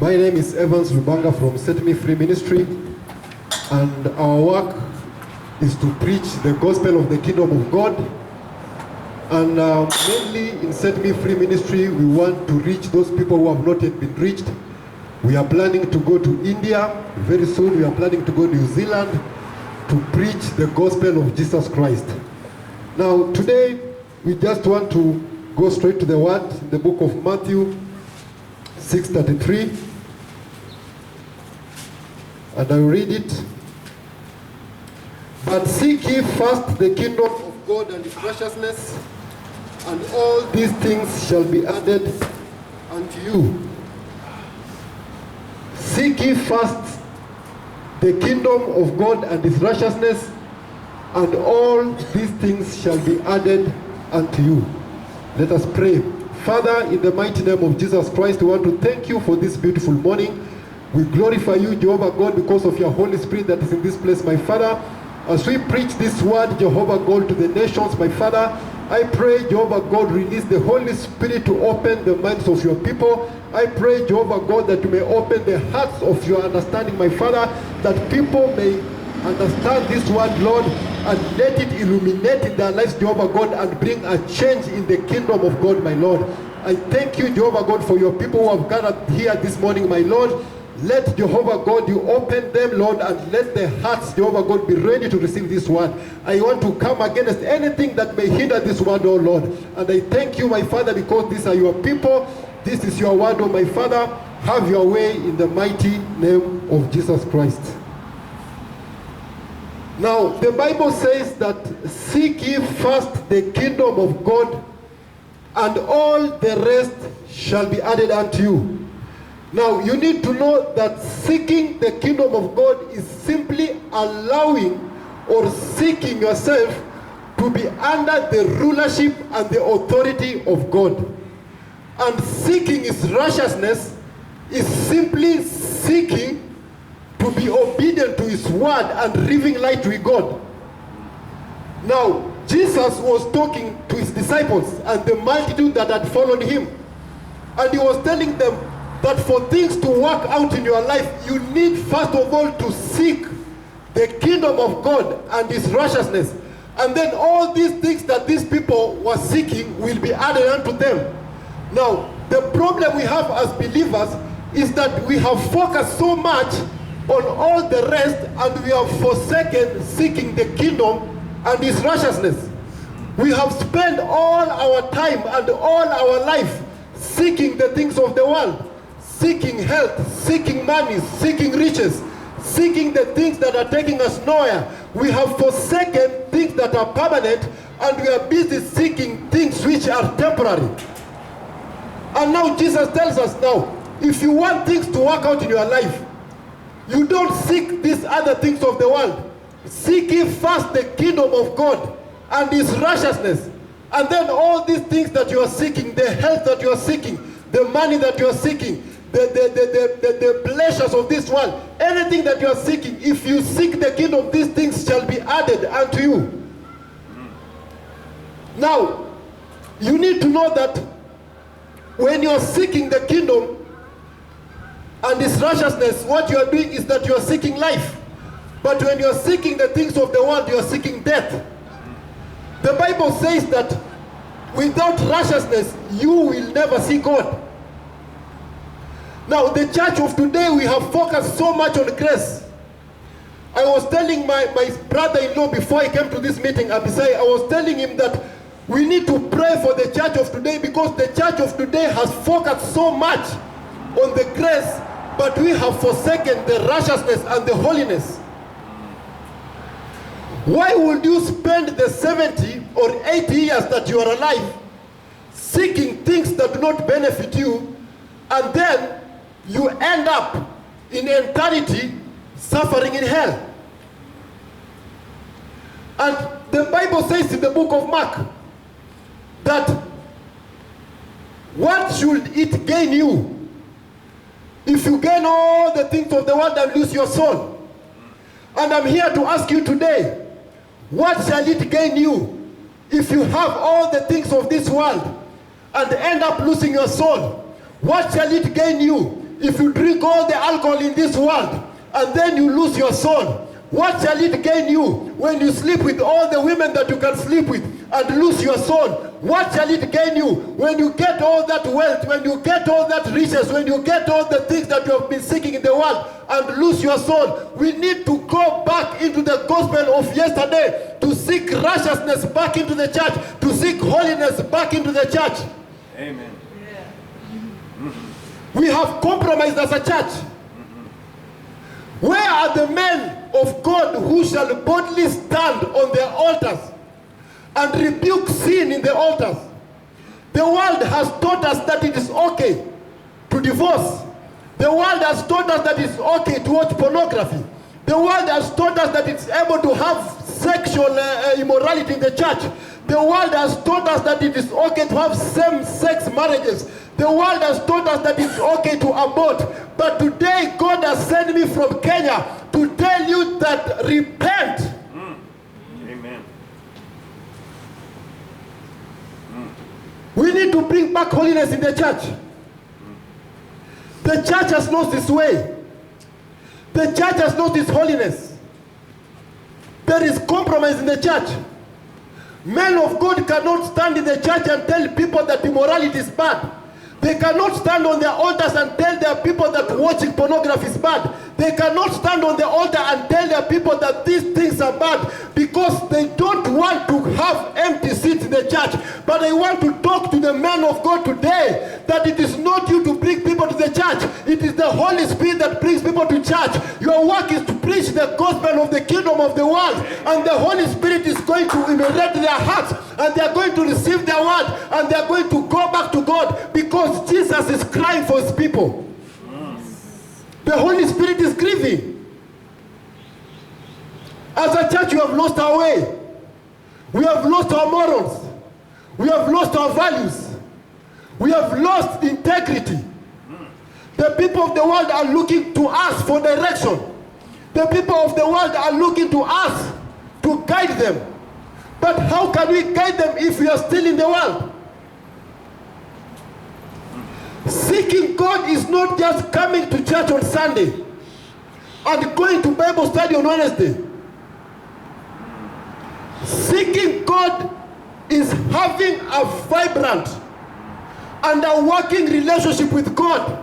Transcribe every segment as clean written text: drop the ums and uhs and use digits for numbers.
My name is Evans Lubanga from Set Me Free Ministry, and our work is to preach the gospel of the kingdom of God. And mainly in Set Me Free Ministry, we want to reach those people who have not yet been reached. We are planning to go to India very soon. We are planning to go to New Zealand to preach the gospel of Jesus Christ. Now, today, we just want to go straight to the word in the book of Matthew 6:33. And I read it. But seek ye first the kingdom of God and his righteousness, and all these things shall be added unto you. Seek ye first the kingdom of God and his righteousness, and all these things shall be added unto you. Let us pray. Father, in the mighty name of Jesus Christ, we want to thank you for this beautiful morning. We glorify you, Jehovah God, because of your Holy Spirit that is in this place, my Father. As we preach this word, Jehovah God, to the nations, my Father, I pray, Jehovah God, release the Holy Spirit to open the minds of your people. I pray, Jehovah God, that you may open the hearts of your understanding, my Father, that people may understand this word, Lord, and let it illuminate in their lives, Jehovah God, and bring a change in the kingdom of God, my Lord. I thank you, Jehovah God, for your people who have gathered here this morning, my Lord. Let Jehovah God, you open them, Lord, and let their hearts, Jehovah God, be ready to receive this word. I want to come against anything that may hinder this word, oh Lord. And I thank you, my Father, because these are your people. This is your word, oh my Father. Have your way in the mighty name of Jesus Christ. Now, the Bible says that seek ye first the kingdom of God, and all the rest shall be added unto you. Now, you need to know that seeking the kingdom of God is simply allowing or seeking yourself to be under the rulership and the authority of God. And seeking his righteousness is simply seeking to be obedient to his word and living light with God. Now, Jesus was talking to his disciples and the multitude that had followed him. And he was telling them that for things to work out in your life, you need first of all to seek the kingdom of God and his righteousness. And then all these things that these people were seeking will be added unto them. Now, the problem we have as believers is that we have focused so much on all the rest, and we have forsaken seeking the kingdom and his righteousness. We have spent all our time and all our life seeking the things of the world. Seeking health, seeking money, seeking riches, seeking the things that are taking us nowhere. We have forsaken things that are permanent, and we are busy seeking things which are temporary. And now Jesus tells us now, if you want things to work out in your life, you don't seek these other things of the world. Seek ye first the kingdom of God and his righteousness. And then all these things that you are seeking, the health that you are seeking, the money that you are seeking, the pleasures of this world, anything that you are seeking, if you seek the kingdom, these things shall be added unto you. Now, you need to know that when you are seeking the kingdom and his righteousness, what you are doing is that you are seeking life. But when you are seeking the things of the world, you are seeking death. The Bible says that without righteousness, you will never see God. Now, the church of today, we have focused so much on grace. I was telling my brother-in-law before he came to this meeting, Abisai, I was telling him that we need to pray for the church of today, because the church of today has focused so much on the grace, but we have forsaken the righteousness and the holiness. Why would you spend the 70 or 80 years that you are alive seeking things that do not benefit you, and then you end up in eternity suffering in hell? And the Bible says in the book of Mark that what should it gain you if you gain all the things of the world and lose your soul? And I'm here to ask you today, what shall it gain you if you have all the things of this world and end up losing your soul? What shall it gain you if you drink all the alcohol in this world and then you lose your soul, what shall it gain you when you sleep with all the women that you can sleep with and lose your soul? What shall it gain you when you get all that wealth, when you get all that riches, when you get all the things that you have been seeking in the world and lose your soul? We need to go back into the gospel of yesterday, to seek righteousness back into the church, to seek holiness back into the church. Amen. We have compromised as a church. Where are the men of God who shall boldly stand on their altars and rebuke sin in the altars? The world has taught us that it is okay to divorce. The world has taught us that it's okay to watch pornography. The world has taught us that it's able to have sexual immorality in the church. The world has taught us that it is okay to have same-sex marriages. The world has taught us that it's okay to abort. But today, God has sent me from Kenya to tell you that repent. Amen. We need to bring back holiness in the church. The church has lost its way. The church has lost its holiness. There is compromise in the church. Men of God cannot stand in the church and tell people that immorality is bad. They cannot stand on their altars and tell their people that watching pornography is bad. They cannot stand on the altar and tell their people that these things are bad, because they don't want to have empty seats in the church. But I want to talk to the men of God today that it is not you to bring people to the church. It is the Holy Spirit that brings people to church. Your work is to preach the gospel of the kingdom of the world, and the Holy Spirit is going to illuminate their hearts, and they are going to receive their word, and they are going to go back to God, because Jesus is crying for his people. The Holy Spirit is grieving. As a church, we have lost our way. We have lost our morals. We have lost our values. We have lost integrity. The people of the world are looking to us for direction. The people of the world are looking to us to guide them. But how can we guide them if we are still in the world? Seeking God is not just coming to church on Sunday and going to Bible study on Wednesday. Seeking God is having a vibrant and a working relationship with God,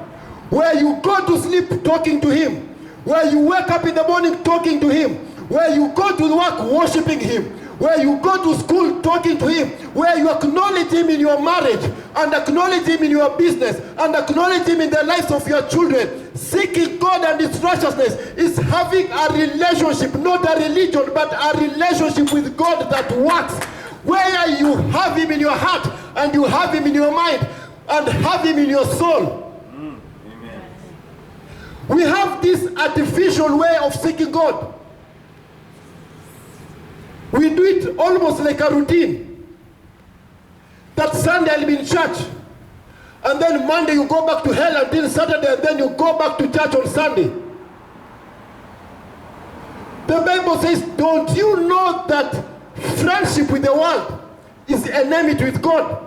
where you go to sleep talking to him, where you wake up in the morning talking to him, where you go to work worshiping him, where you go to school talking to him, where you acknowledge him in your marriage, and acknowledge him in your business, and acknowledge him in the lives of your children. Seeking God and his righteousness is having a relationship, not a religion, but a relationship with God that works, where you have him in your heart, and you have him in your mind, and have him in your soul. Amen. We have this artificial way of seeking God. We do it almost like a routine. That Sunday I'll be in church, and then Monday you go back to hell until Saturday, and then you go back to church on Sunday. The Bible says, don't you know that friendship with the world is enmity with God?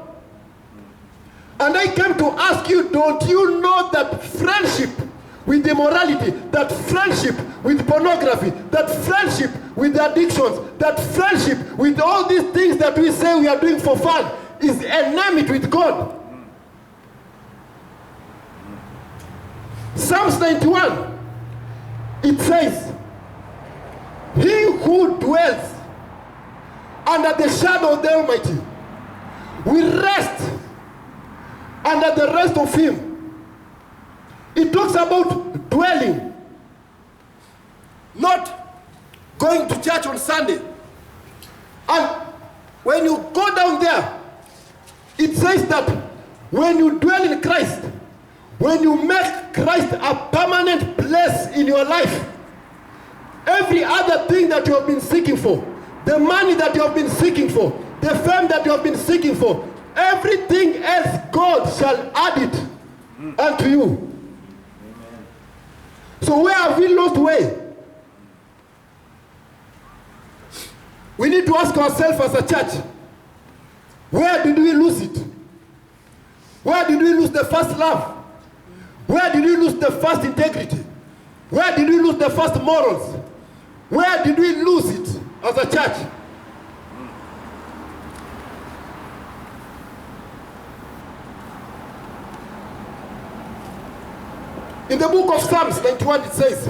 And I came to ask you, don't you know that friendship with immorality, that friendship with pornography, that friendship with addictions, that friendship with all these things that we say we are doing for fun is enmity with God? Psalms 91, it says, he who dwells under the shadow of the Almighty will rest under the rest of him. It talks about dwelling, not going to church on Sunday. And when you go down there, it says that when you dwell in Christ, when you make Christ a permanent place in your life, every other thing that you have been seeking for, the money that you have been seeking for, the fame that you have been seeking for, everything else God shall add it unto you. Amen. So where have we lost way? We need to ask ourselves as a church, where did we lose it? Where did we lose the first love? Where did we lose the first integrity? Where did we lose the first morals? Where did we lose it as a church? In the book of Psalms 91 it says,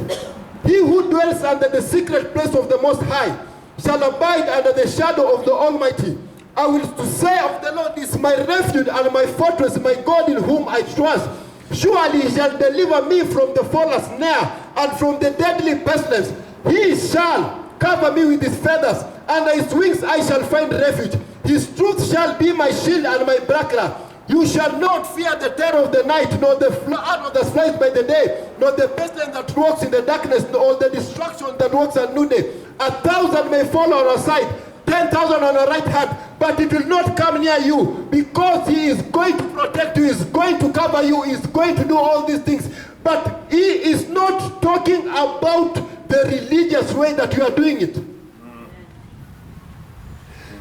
"He who dwells under the secret place of the Most High shall abide under the shadow of the Almighty. I will to say of the Lord is my refuge and my fortress, my God in whom I trust. Surely he shall deliver me from the fowler's snare and from the deadly pestilence. He shall cover me with his feathers, under his wings I shall find refuge. His truth shall be my shield and my buckler. You shall not fear the terror of the night, nor the flood that flies by the day, nor the pestilence that walks in the darkness, nor the destruction that walks at noonday. 1,000 may fall on our side, 10,000 on our right hand, but it will not come near you, because he is going to protect you, he is going to cover you, he is going to do all these things. But he is not talking about the religious way that you are doing it.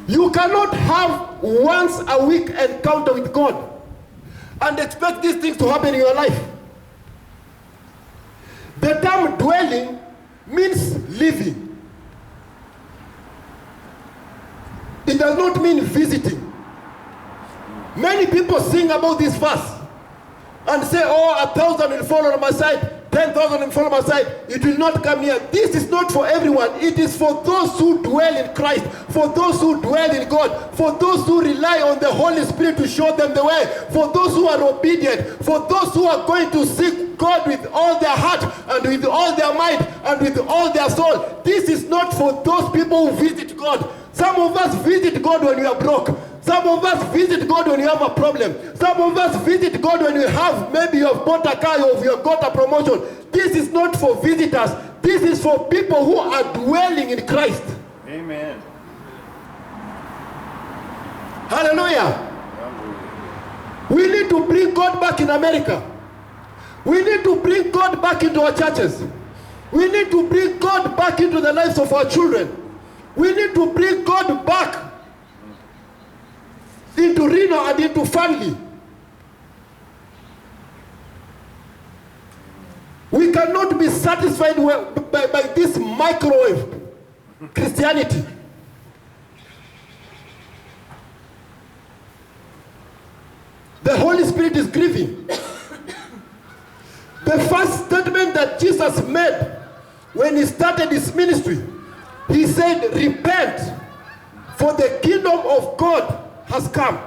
You cannot have once a week encounter with God and expect these things to happen in your life. The term dwelling means living. It does not mean visiting. Many people sing about this verse and say, oh, 1,000 will fall on my side, 10,000 will fall on my side, it will not come near. This is not for everyone. It is for those who dwell in Christ, for those who dwell in God, for those who rely on the Holy Spirit to show them the way, for those who are obedient, for those who are going to seek God with all their heart and with all their mind and with all their soul. This is not for those people who visit God. Some of us visit God when we are broke. Some of us visit God when you have a problem. Some of us visit God when you have, maybe you have bought a car or you have got a promotion. This is not for visitors. This is for people who are dwelling in Christ. Amen. Hallelujah. We need to bring God back in America. We need to bring God back into our churches. We need to bring God back into the lives of our children. We need to bring God back into Reno and into family. We cannot be satisfied by this microwave Christianity. The Holy Spirit is grieving. The first statement that Jesus made when he started his ministry, he said, repent, for the kingdom of God has come.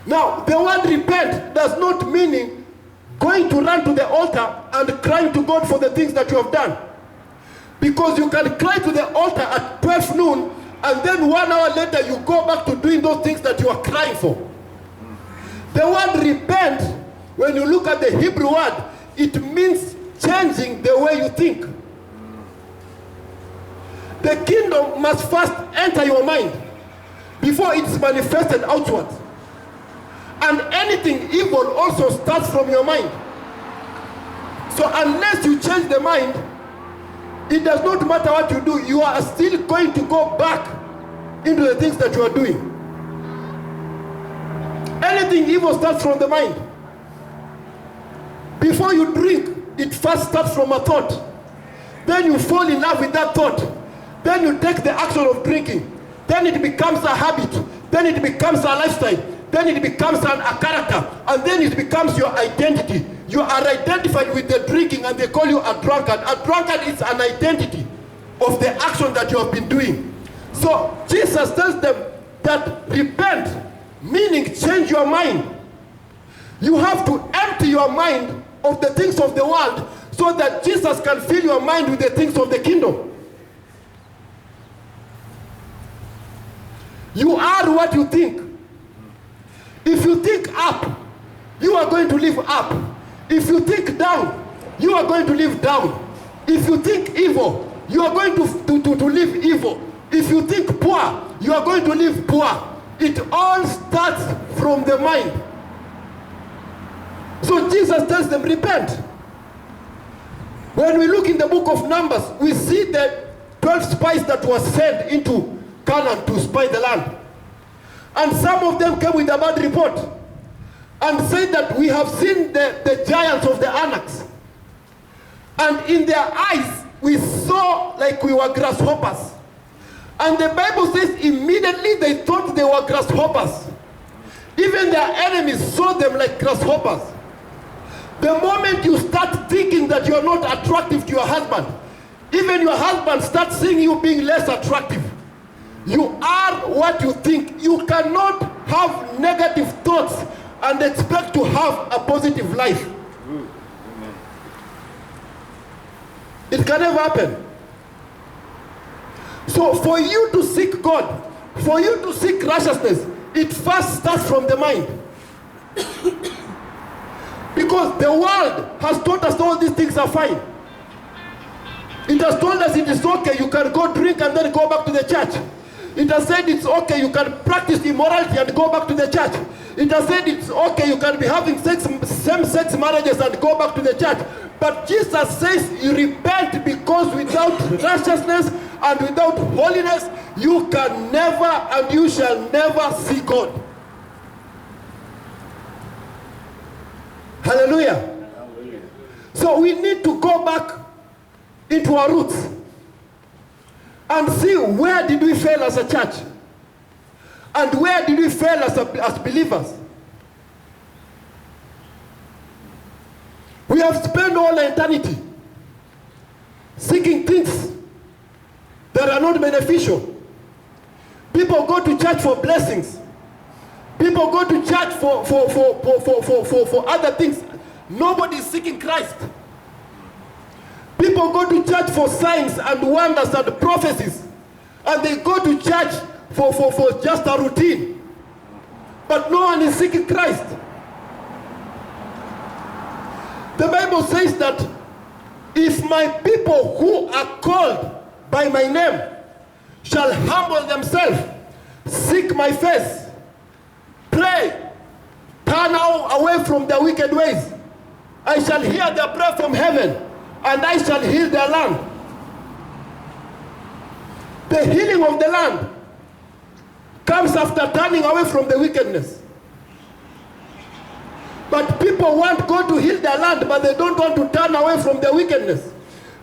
Now, the word repent does not mean going to run to the altar and crying to God for the things that you have done. Because you can cry to the altar at 12 noon and then 1 hour later you go back to doing those things that you are crying for. The word repent, when you look at the Hebrew word, it means changing the way you think. The kingdom must first enter your mind before it's manifested outward. And anything evil also starts from your mind. So unless you change the mind, it does not matter what you do, you are still going to go back into the things that you are doing. Anything evil starts from the mind. Before you drink, it first starts from a thought. Then you fall in love with that thought. Then you take the action of drinking. Then it becomes a habit. Then it becomes a lifestyle. Then it becomes a character. And then it becomes your identity. You are identified with the drinking and they call you a drunkard. A drunkard is an identity of the action that you have been doing. So Jesus tells them that repent, meaning change your mind. You have to empty your mind of the things of the world so that Jesus can fill your mind with the things of the kingdom. You are what you think. If you think up, you are going to live up. If you think down, you are going to live down. If you think evil, you are going to live evil. If you think poor, you are going to live poor. It all starts from the mind. So Jesus tells them, repent. When we look in the book of Numbers, we see the 12 spies that were sent into Canaan to spy the land. And some of them came with a bad report. and said that we have seen the giants of the Anaks. And in their eyes, we saw like we were grasshoppers. And the Bible says immediately they thought they were grasshoppers. Even their enemies saw them like grasshoppers. The moment you start thinking that you're not attractive to your husband, even your husband starts seeing you being less attractive. You are what you think. You cannot have negative thoughts and expect to have a positive life. It can never happen. So for you to seek God, for you to seek righteousness, it first starts from the mind. Because the world has taught us all these things are fine. It has told us it is okay, you can go drink and then go back to the church. It has said it's okay, you can practice immorality and go back to the church. It has said it's okay, you can be having same-sex marriages and go back to the church. But Jesus says you repent, because without righteousness and without holiness, you can never and you shall never see God. Hallelujah. Hallelujah. So we need to go back into our roots and see where did we fail as a church and where did we fail as believers. We have spent all eternity seeking things that are not beneficial. People go to church for blessings. People go to church for other things. Nobody is seeking Christ. People go to church for signs and wonders and prophecies. And they go to church for just a routine. But no one is seeking Christ. The Bible says that if my people who are called by my name shall humble themselves, seek my face, pray, turn away from their wicked ways, I shall hear their prayer from heaven, and I shall heal their land. The healing of the land comes after turning away from the wickedness. But people want God to heal their land, but they don't want to turn away from their wickedness.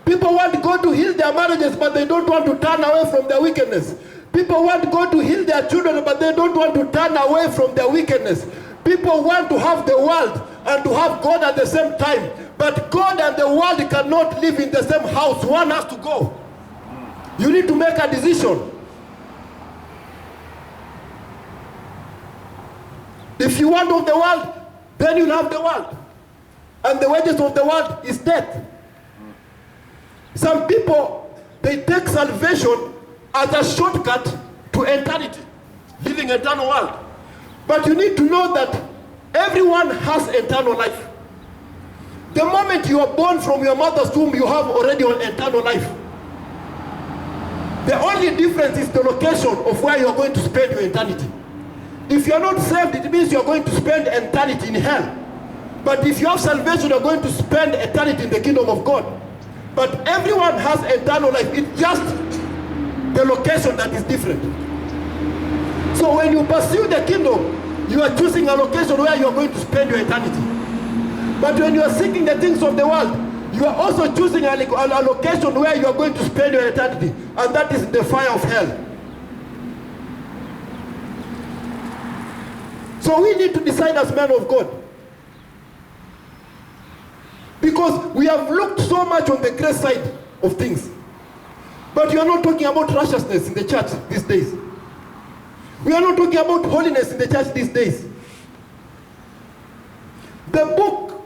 People want God to heal their marriages, but they don't want to turn away from their wickedness. People want God to heal their children, but they don't want to turn away from their wickedness. People want to have the world and to have God at the same time. But God and the world cannot live in the same house. One has to go. You need to make a decision. If you want of the world, then you'll have the world. And the wages of the world is death. Some people, they take salvation as a shortcut to eternity, living eternal world. But you need to know that everyone has eternal life. The moment you are born from your mother's womb, you have already an eternal life. The only difference is the location of where you are going to spend your eternity. If you are not saved, it means you are going to spend eternity in hell. But if you have salvation, you are going to spend eternity in the kingdom of God. But everyone has eternal life. It's just the location that is different. So when you pursue the kingdom, you are choosing a location where you are going to spend your eternity. But when you are seeking the things of the world, you are also choosing a location where you are going to spend your eternity. And that is the fire of hell. So we need to decide as men of God. Because we have looked so much on the grace side of things. But we are not talking about righteousness in the church these days. We are not talking about holiness in the church these days. The book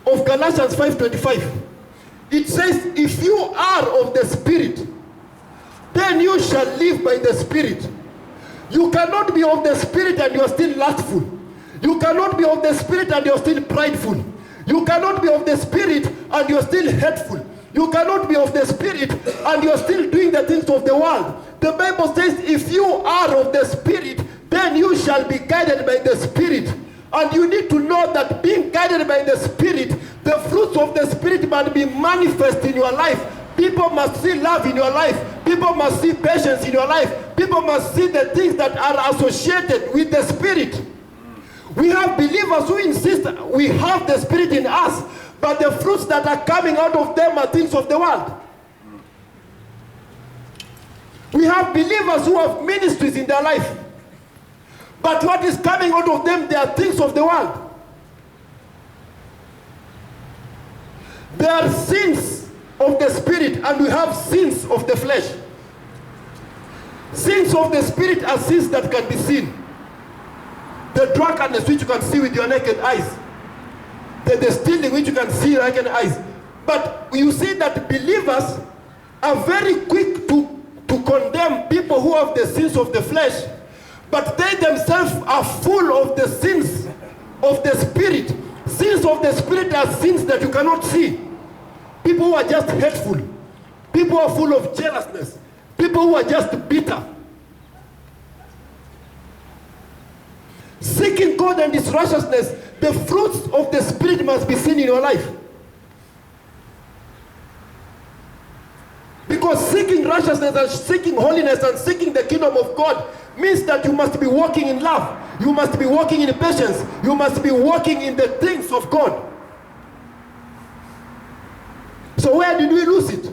of Galatians 5:25, it says, if you are of the Spirit, then you shall live by the Spirit. You cannot be of the Spirit and you are still lustful. You cannot be of the Spirit and you are still prideful. You cannot be of the Spirit and you are still hateful. You cannot be of the Spirit and you are still doing the things of the world. The Bible says, if you are of the Spirit, then you shall be guided by the Spirit. And you need to know that being guided by the Spirit, the fruits of the Spirit must be manifest in your life. People must see love in your life. People must see patience in your life. People must see the things that are associated with the Spirit. We have believers who insist we have the Spirit in us, but the fruits that are coming out of them are things of the world. We have believers who have ministries in their life, but what is coming out of them, they are things of the world. There are sins of the Spirit, and we have sins of the flesh. Sins of the Spirit are sins that can be seen. The drunkenness which you can see with your naked eyes. The stealing which you can see with your naked eyes. But you see that believers are very quick to condemn people who have the sins of the flesh, but they themselves are full of the sins of the Spirit. Sins of the Spirit are sins that you cannot see. People who are just hateful. People who are full of jealousness. People who are just bitter. Seeking God and His righteousness, the fruits of the Spirit must be seen in your life. Because seeking righteousness and seeking holiness and seeking the kingdom of God means that you must be walking in love. You must be walking in patience. You must be walking in the things of God. So where did we lose it?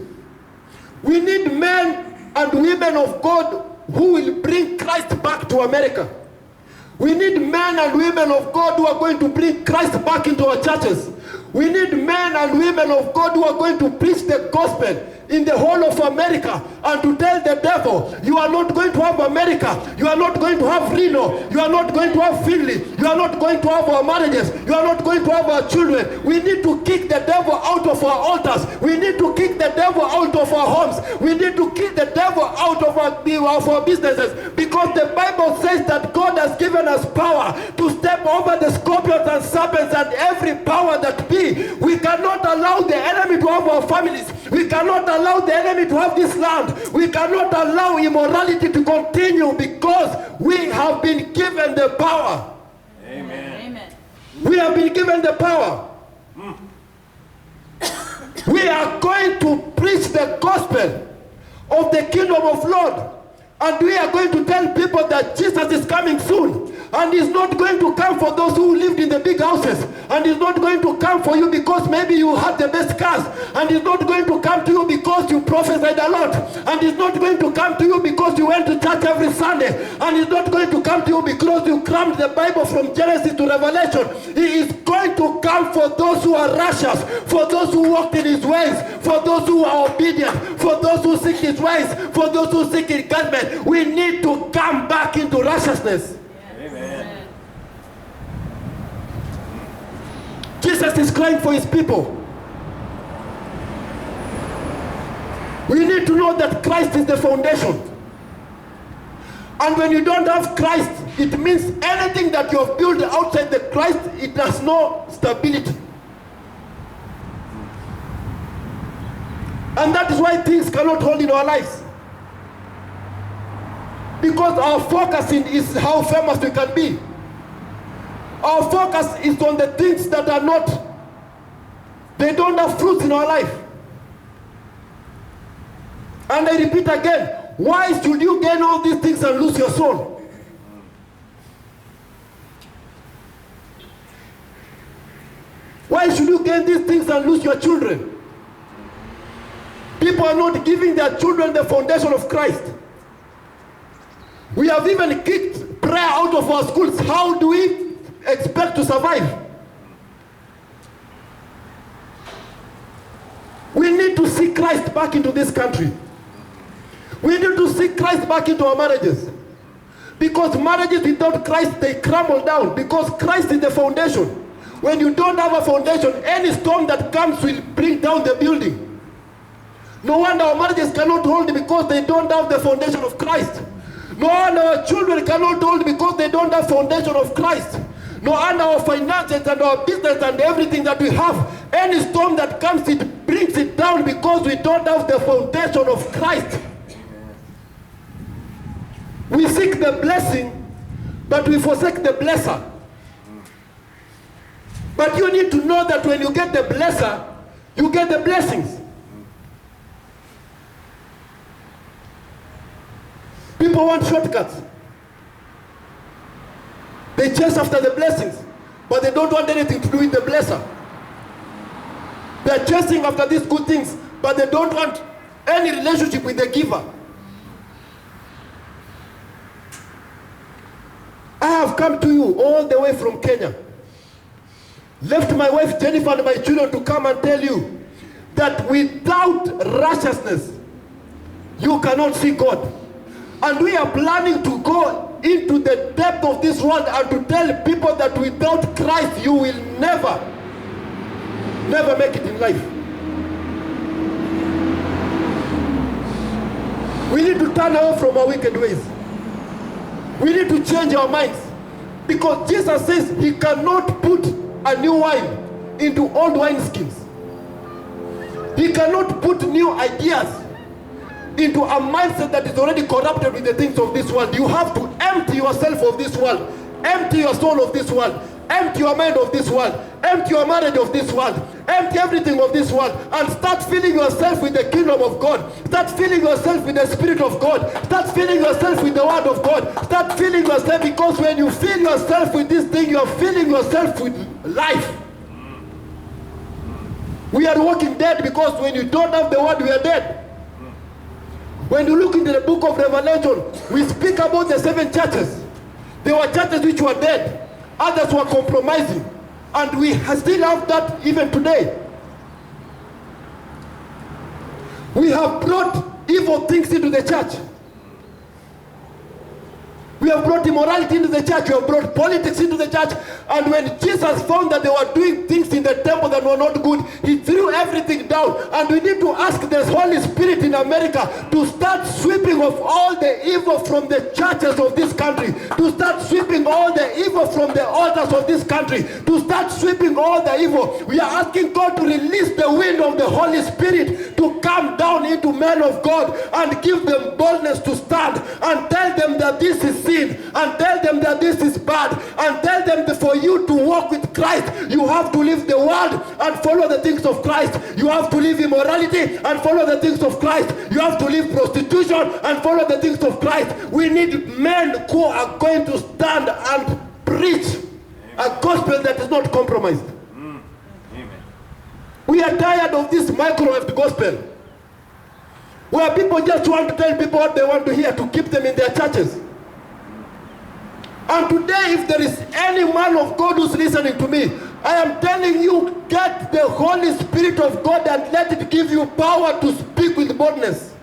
We need men and women of God who will bring Christ back to America. We need men and women of God who are going to bring Christ back into our churches. We need men and women of God who are going to preach the gospel in the whole of America and to tell the devil, you are not going to have America, you are not going to have Reno, you are not going to have Finley, you are not going to have our marriages, you are not going to have our children. We need to kick the devil out of our altars. We need to kick the devil out of our homes. We need to kick the devil out of our businesses, because the Bible says that God has given us power to step over the scorpions and serpents and every power that be. We cannot allow the enemy to have our families. We cannot allow the enemy to have this land. We cannot allow immorality to continue, because we have been given the power. Amen. Amen. We have been given the power. We are going to preach the gospel of the kingdom of Lord. And we are going to tell people that Jesus is coming soon. And He's not going to come for those who lived in the big houses. And He's not going to come for you because maybe you had the best cars. And He's not going to come to you because you prophesied a lot. And He's not going to come to you because you went to church every Sunday. And He's not going to come to you because you crammed the Bible from Genesis to Revelation. He is going to come for those who are righteous, for those who walked in His ways, for those who are obedient, for those who seek His ways, for those who seek His judgment. We need to come back into righteousness. Amen. Jesus is crying for His people. We need to know that Christ is the foundation. And when you don't have Christ, it means anything that you have built outside the Christ, it has no stability. And that is why things cannot hold in our lives. Because our focus is how famous we can be. Our focus is on the things that are not, they don't have fruits in our life. And I repeat again, why should you gain all these things and lose your soul? Why should you gain these things and lose your children? People are not giving their children the foundation of Christ. We have even kicked prayer out of our schools. How do we expect to survive? We need to see Christ back into this country. We need to see Christ back into our marriages. Because marriages without Christ, they crumble down. Because Christ is the foundation. When you don't have a foundation, any storm that comes will bring down the building. No wonder our marriages cannot hold because they don't have the foundation of Christ. No wonder our children cannot hold because they don't have foundation of Christ. No wonder our finances and our business and everything that we have, any storm that comes, it brings it down because we don't have the foundation of Christ. We seek the blessing, but we forsake the blesser. But you need to know that when you get the blesser, you get the blessings. People want shortcuts. They chase after the blessings, but they don't want anything to do with the blesser. They're chasing after these good things, but they don't want any relationship with the giver. I have come to you all the way from Kenya. Left my wife Jennifer and my children to come and tell you that without righteousness, you cannot see God. And we are planning to go into the depth of this world and to tell people that without Christ, you will never make it in life. We need to turn away from our wicked ways. We need to change our minds, because Jesus says he cannot put a new wine into old wineskins. He cannot put new ideas into a mindset that is already corrupted with the things of this world. You have to empty yourself of this world, empty your soul of this world, empty your mind of this world, empty your marriage of this world, empty everything of this world, and start filling yourself with the kingdom of God. Start filling yourself with the Spirit of God. Start filling yourself with the Word of God. Start filling yourself, because when you fill yourself with this thing, you are filling yourself with life. We are walking dead, because when you don't have the Word, we are dead. When you look into the book of Revelation, we speak about the 7 churches. There were churches which were dead. Others were compromising. And we still have that even today. We have brought evil things into the church. We have brought immorality into the church. We have brought politics into the church. And when Jesus found that they were doing things in the temple that were not good, he threw everything down. And we need to ask the Holy Spirit in America to start sweeping off all the evil from the churches of this country, to start sweeping all the evil from the altars of this country, to start sweeping all the evil. We are asking God to release the wind of the Holy Spirit to come down into men of God and give them boldness to stand and tell them that this is sin, and tell them that this is bad, and tell them that for you to walk with Christ, you have to leave the world and follow the things of Christ. You have to leave immorality and follow the things of Christ. You have to leave prostitution and follow the things of Christ. We need men who are going to stand and preach a gospel that is not compromised. Amen. We are tired of this microwave gospel, where people just want to tell people what they want to hear to keep them in their churches. And today, if there is any man of God who's listening to me, I am telling you, get the Holy Spirit of God and let it give you power to speak with boldness.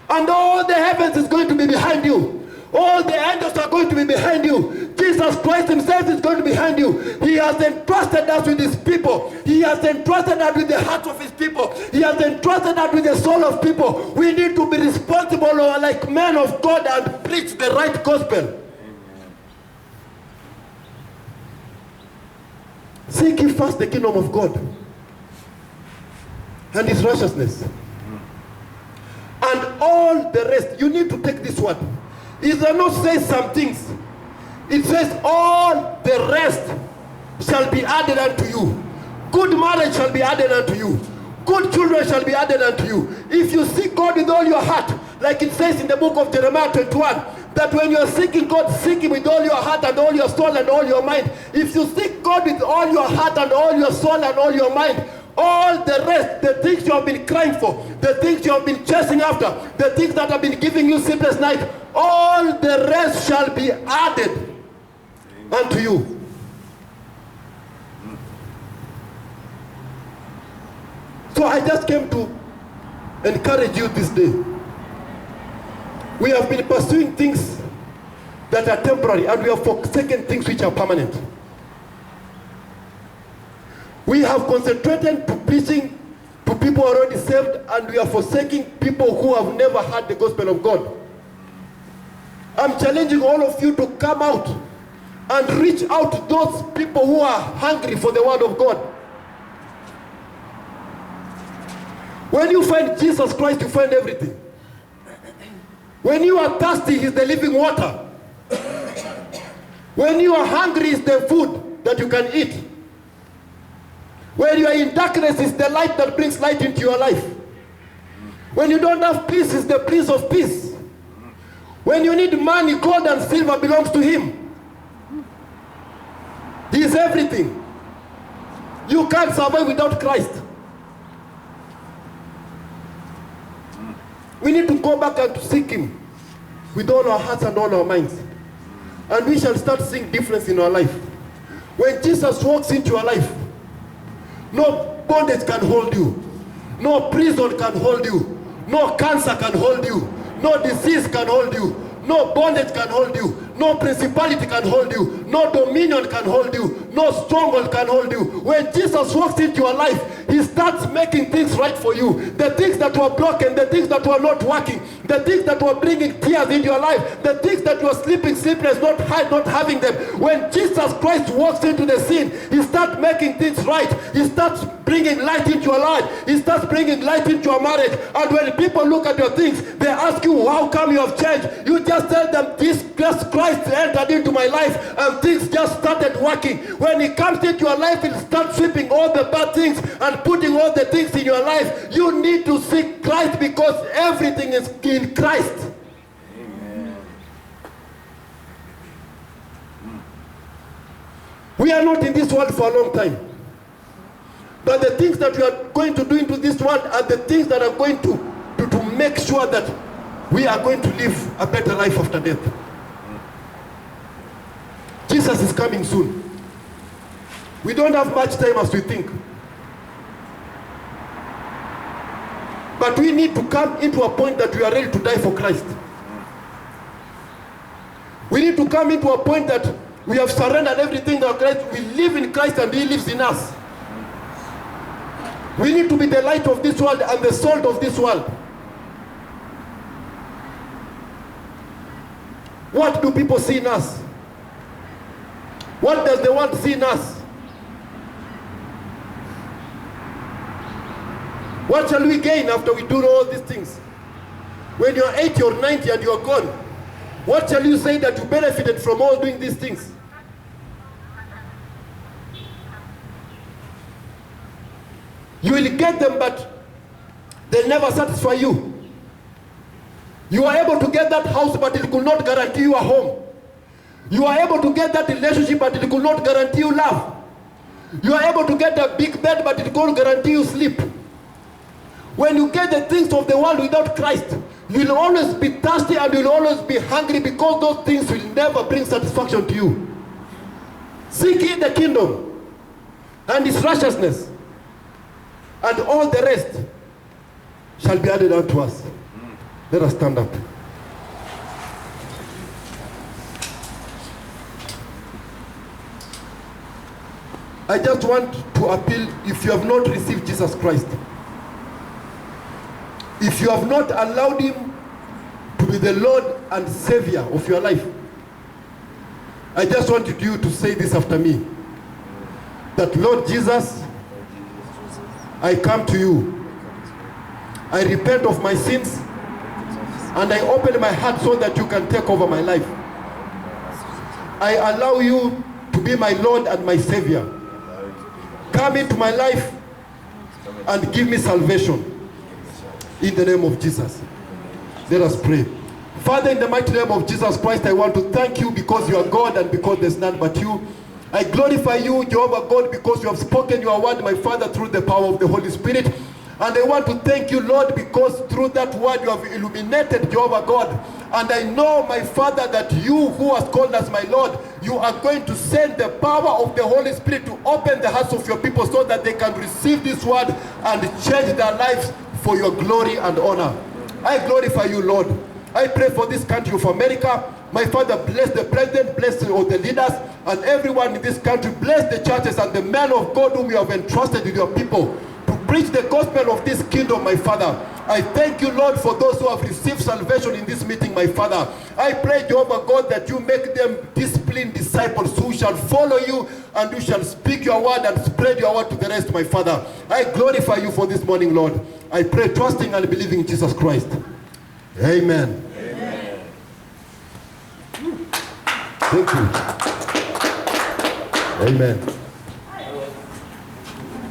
And all the heavens is going to be behind you. All the angels are going to be behind you. Jesus Christ himself is going to be behind you. He has entrusted us with his people. He has entrusted us with the heart of his people. He has entrusted us with the soul of people. We need to be responsible like men of God and preach the right gospel. Seek ye first the kingdom of God and his righteousness. And all the rest, you need to take this word. It does not say some things. It says all the rest shall be added unto you. Good marriage shall be added unto you. Good children shall be added unto you. If you seek God with all your heart, like it says in the book of Jeremiah 21, that when you are seeking God, seek him with all your heart and all your soul and all your mind. If you seek God with all your heart and all your soul and all your mind, all the rest, the things you have been crying for, the things you have been chasing after, the things that have been giving you sleepless night, all the rest shall be added unto you. So I just came to encourage you this day. We have been pursuing things that are temporary, and we have forsaken things which are permanent. We have concentrated to preaching to people already saved, and we are forsaking people who have never heard the gospel of God. I'm challenging all of you to come out and reach out to those people who are hungry for the word of God. When you find Jesus Christ, you find everything. When you are thirsty, he's the living water. When you are hungry, it's the food that you can eat. When you are in darkness, it's the light that brings light into your life. When you don't have peace, it's the Prince of Peace. When you need money, gold and silver belongs to him. is everything. You can't survive without Christ. We need to go back and to seek him with all our hearts and all our minds. And we shall start seeing difference in our life. When Jesus walks into your life, no bondage can hold you. No prison can hold you. No cancer can hold you. No disease can hold you. No bondage can hold you. No principality can hold you. No dominion can hold you. No stronghold can hold you. When Jesus walks into your life, he starts making things right for you. The things that were broken, the things that were not working, the things that were bringing tears into your life, the things that you were sleepless, not having them. When Jesus Christ walks into the scene, he starts making things right. He starts bringing light into your life. He starts bringing light into your marriage. And when people look at your things, they ask you, how come you have changed? You just tell them, this Christ entered into my life and things just started working. When he comes into your life, he'll start sweeping all the bad things and putting all the things in your life. You need to seek Christ because everything is in Christ. Amen. We are not in this world for a long time. But the things that we are going to do into this world are the things that are going to make sure that we are going to live a better life after death. Jesus is coming soon. We don't have much time as we think. But we need to come into a point that we are ready to die for Christ. We need to come into a point that we have surrendered everything to Christ. We live in Christ and he lives in us. We need to be the light of this world and the salt of this world. What do people see in us? What does the world see in us? What shall we gain after we do all these things? When you're 80 or 90 and you're gone, what shall you say that you benefited from all doing these things? You will get them, but they'll never satisfy you. You are able to get that house, but it could not guarantee you a home. You are able to get that relationship, but it could not guarantee you love. You are able to get a big bed, but it could not guarantee you sleep. When you get the things of the world without Christ, you will always be thirsty and you will always be hungry because those things will never bring satisfaction to you. Seek ye the kingdom and its righteousness, and all the rest shall be added unto us. Let us stand up. I just want to appeal, if you have not received Jesus Christ, if you have not allowed him to be the Lord and Savior of your life, I just want you to say this after me. That Lord Jesus, I come to you. I repent of my sins and I open my heart so that you can take over my life. I allow you to be my Lord and my Savior. Come into my life and give me salvation. In the name of Jesus. Let us pray. Father, in the mighty name of Jesus Christ, I want to thank you because you are God and because there's none but you. I glorify you, Jehovah God, because you have spoken your word, my Father, through the power of the Holy Spirit. And I want to thank you, Lord, because through that word you have illuminated, Jehovah God. And I know, my Father, that you who has called us, my Lord, you are going to send the power of the Holy Spirit to open the hearts of your people so that they can receive this word and change their lives for your glory and honor. I glorify you, Lord. I pray for this country of America. My Father, bless the president, bless all the leaders, and everyone in this country. Bless the churches and the men of God whom you have entrusted with your people to preach the gospel of this kingdom, my Father. I thank you, Lord, for those who have received salvation in this meeting, my Father. I pray, Jehovah God, that you make them disciplined disciples who shall follow you and who shall speak your word and spread your word to the rest, my Father. I glorify you for this morning, Lord. I pray, trusting and believing in Jesus Christ. Amen. Amen. Thank you. Amen.